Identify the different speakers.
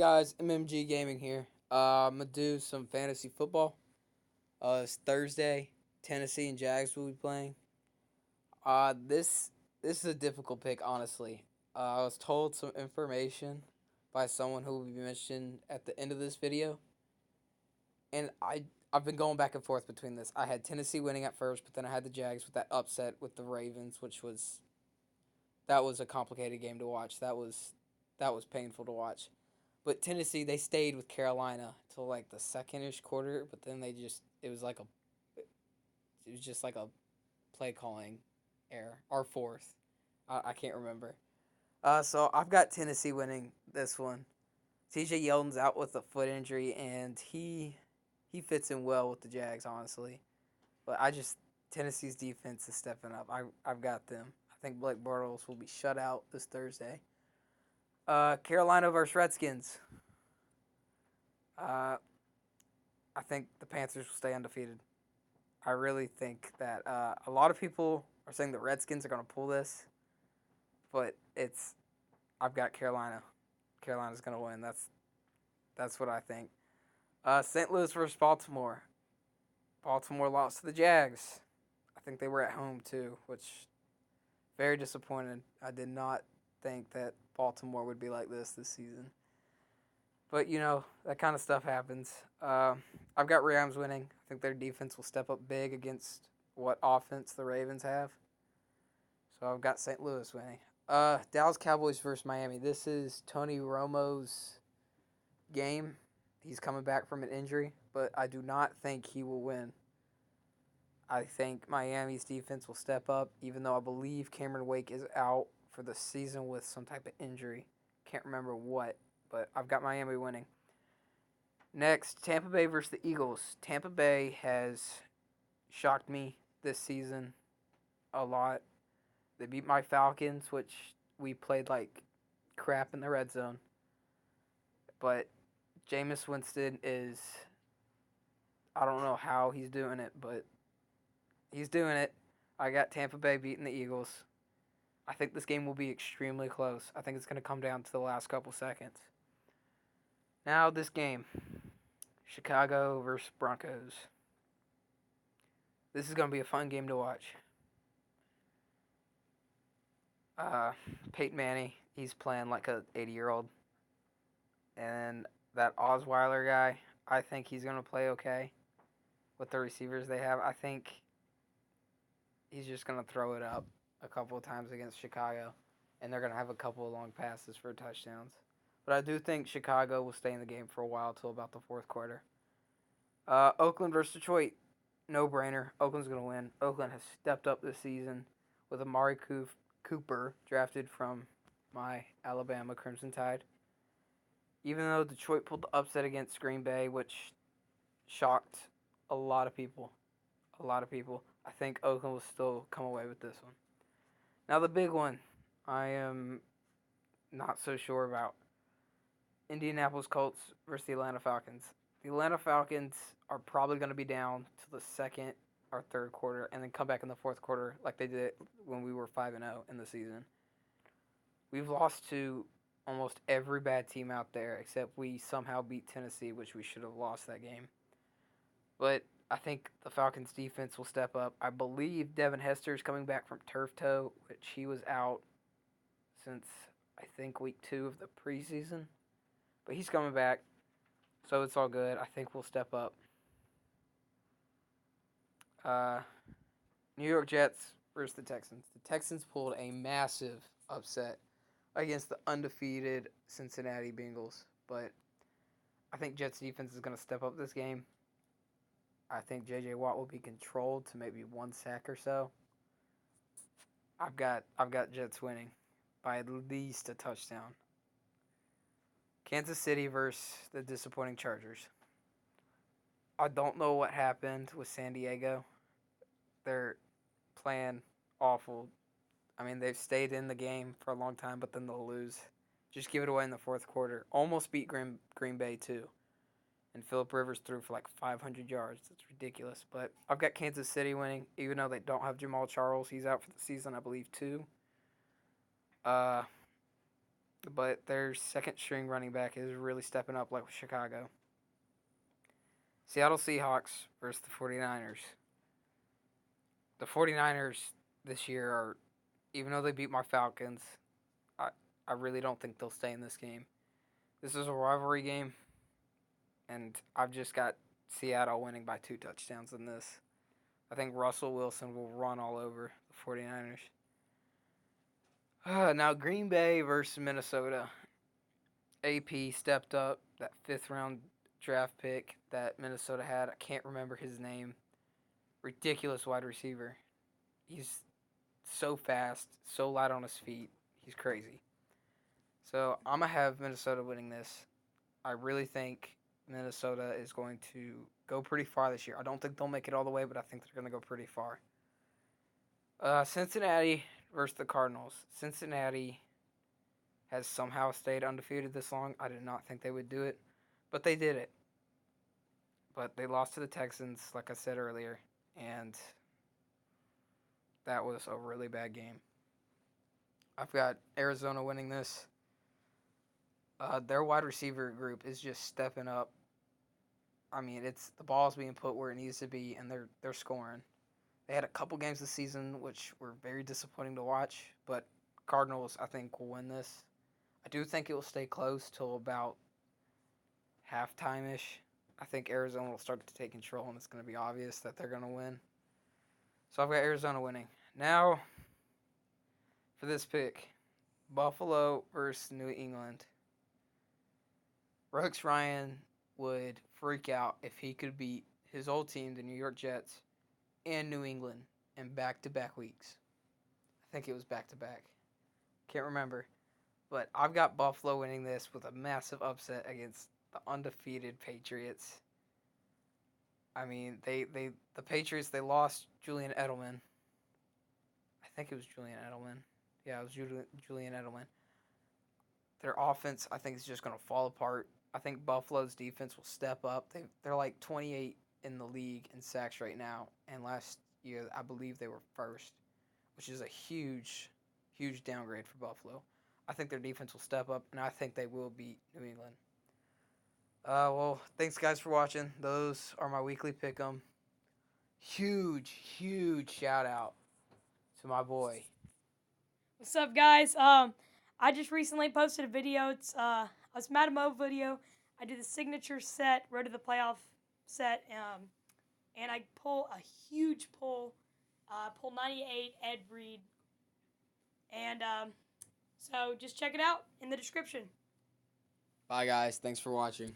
Speaker 1: Guys, MMG Gaming here. I'm gonna do some fantasy football. It's Thursday. Tennessee and Jags will be playing. This is a difficult pick, honestly. I was told some information by someone who will be mentioned at the end of this video, and I've been going back and forth between this. I had Tennessee winning at first, but then I had the Jags with that upset with the Ravens, which was that was a complicated game to watch. That was painful to watch. But Tennessee, they stayed with Carolina till like the second-ish quarter, but then it was just like a play calling error or fourth. I can't remember. So I've got Tennessee winning this one. TJ Yeldon's out with a foot injury, and he fits in well with the Jags, honestly. But Tennessee's defense is stepping up. I've got them. I think Blake Bortles will be shut out this Thursday. Carolina versus Redskins. Uh, I think the Panthers will stay undefeated. I really think that a lot of people are saying the Redskins are going to pull this, but I've got Carolina. Carolina's going to win. That's what I think. St. Louis versus Baltimore. Baltimore lost to the Jags. I think they were at home too, which very disappointed. I did not think that Baltimore would be like this season. But, that kind of stuff happens. I've got Rams winning. I think their defense will step up big against what offense the Ravens have. So I've got St. Louis winning. Dallas Cowboys versus Miami. This is Tony Romo's game. He's coming back from an injury, but I do not think he will win. I think Miami's defense will step up, even though I believe Cameron Wake is out for the season with some type of injury. Can't remember what, but I've got Miami winning. Next, Tampa Bay versus the Eagles. Tampa Bay has shocked me this season a lot. They beat my Falcons, which we played like crap in the red zone. But Jameis Winston I don't know how he's doing it, but he's doing it. I got Tampa Bay beating the Eagles. I think this game will be extremely close. I think it's going to come down to the last couple seconds. Now, this game, Chicago versus Broncos. This is going to be a fun game to watch. Peyton Manning, he's playing like a 80-year-old. And that Osweiler guy, I think he's going to play okay with the receivers they have. I think he's just going to throw it up a couple of times against Chicago, and they're going to have a couple of long passes for touchdowns. But I do think Chicago will stay in the game for a while till about the fourth quarter. Oakland versus Detroit, no-brainer. Oakland's going to win. Oakland has stepped up this season with Amari Cooper, drafted from my Alabama Crimson Tide. Even though Detroit pulled the upset against Green Bay, which shocked a lot of people. I think Oakland will still come away with this one. Now the big one, I am not so sure about. Indianapolis Colts versus the Atlanta Falcons. The Atlanta Falcons are probably going to be down to the second or third quarter and then come back in the fourth quarter like they did when we were 5-0 in the season. We've lost to almost every bad team out there except we somehow beat Tennessee, which we should have lost that game. But I think the Falcons' defense will step up. I believe Devin Hester is coming back from turf toe, which he was out since, I think, week 2 of the preseason. But he's coming back, so it's all good. I think we'll step up. New York Jets versus the Texans. The Texans pulled a massive upset against the undefeated Cincinnati Bengals. But I think Jets defense is going to step up this game. I think J.J. Watt will be controlled to maybe one sack or so. I've got Jets winning by at least a touchdown. Kansas City versus the disappointing Chargers. I don't know what happened with San Diego. They're playing awful. I mean, they've stayed in the game for a long time, but then they'll lose. Just give it away in the fourth quarter. Almost beat Green Bay, too. And Phillip Rivers threw for like 500 yards. That's ridiculous. But I've got Kansas City winning, even though they don't have Jamal Charles. He's out for the season, I believe, too. but their second string running back is really stepping up like with Chicago. Seattle Seahawks versus the 49ers. The 49ers this year are, even though they beat my Falcons, I, I really don't think they'll stay in this game. This is a rivalry game, and I've just got Seattle winning by 2 touchdowns in this. I think Russell Wilson will run all over the 49ers. Now, Green Bay versus Minnesota. AP stepped up that 5th round draft pick that Minnesota had. I can't remember his name. Ridiculous wide receiver. He's so fast, so light on his feet. He's crazy. So I'm going to have Minnesota winning this. I really think Minnesota is going to go pretty far this year. I don't think they'll make it all the way, but I think they're going to go pretty far. Cincinnati versus the Cardinals. Cincinnati has somehow stayed undefeated this long. I did not think they would do it, but they did it. But they lost to the Texans, like I said earlier, and that was a really bad game. I've got Arizona winning this. Their wide receiver group is just stepping up. I mean, it's the ball's being put where it needs to be, and they're scoring. They had a couple games this season which were very disappointing to watch, but Cardinals, I think, will win this. I do think it will stay close till about halftime-ish. I think Arizona will start to take control, and it's going to be obvious that they're going to win. So I've got Arizona winning. Now, for this pick, Buffalo versus New England. Rex Ryan would freak out if he could beat his old team, the New York Jets, and New England in back-to-back weeks. I think it was back-to-back. Can't remember. But I've got Buffalo winning this with a massive upset against the undefeated Patriots. I mean, the Patriots, they lost Julian Edelman. I think it was Julian Edelman. Yeah, it was Julian Edelman. Their offense, I think, is just going to fall apart. I think Buffalo's defense will step up. They're like 28 in the league in sacks right now. And last year, I believe they were first, which is a huge, huge downgrade for Buffalo. I think their defense will step up, and I think they will beat New England. Well, thanks, guys, for watching. Those are my weekly pick 'em. Huge, huge shout out to my boy.
Speaker 2: What's up, guys? I just recently posted a video. It's a Madamo video. I did the signature set, road to the playoff set, and I pull a huge pull. Pull 98 Ed Reed, and so just check it out in the description.
Speaker 3: Bye, guys. Thanks for watching.